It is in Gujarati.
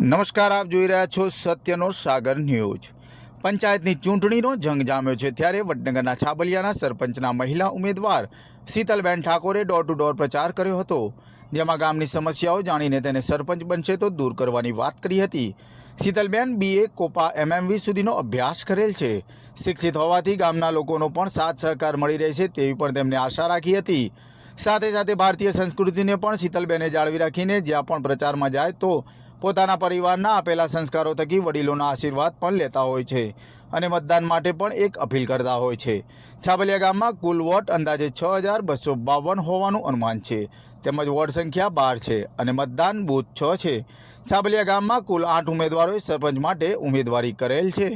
નમસ્કાર, આપ જોઈ રહ્યા છો સત્યનો સાગર ન્યૂઝ। પંચાયતની ચૂંટણીનો જંગ જામ્યો છે, ત્યારે વડનગરના છાબલિયાના સરપંચના મહિલા ઉમેદવાર શીતલબેન ઠાકોરે ડોર ટુ ડોર પ્રચાર કર્યો હતો, જેમાં ગામની સમસ્યાઓ જાણીને તેને સરપંચ બનશે તો દૂર કરવાની વાત કરી હતી। શીતલબેન BA કોપા MMV સુધીનો અભ્યાસ કરેલ છે, શિક્ષિત હોવાથી ગામના લોકોનો પણ સાથ સહકાર મળી રહેશે તેવી પણ તેમણે આશા રાખી હતી। સાથે સાથે ભારતીય સંસ્કૃતિને પણ શીતલબેને જાળવી રાખીને જ્યાં પણ પ્રચારમાં જાય તો પોતાના પરિવારના આપેલા સંસ્કારો થકી વડીલોના આશીર્વાદ પણ લેતા હોય છે અને મતદાન માટે પણ એક અપીલ કરતા હોય છે। છાબલિયા ગામમાં કુલ વોટ અંદાજે 6252 હોવાનું અનુમાન છે, તેમજ વોર્ડ સંખ્યા 12 છે અને મતદાન બૂથ 6 છે। છાબલિયા ગામમાં કુલ 8 ઉમેદવારોએ સરપંચ માટે ઉમેદવારી કરેલ છે।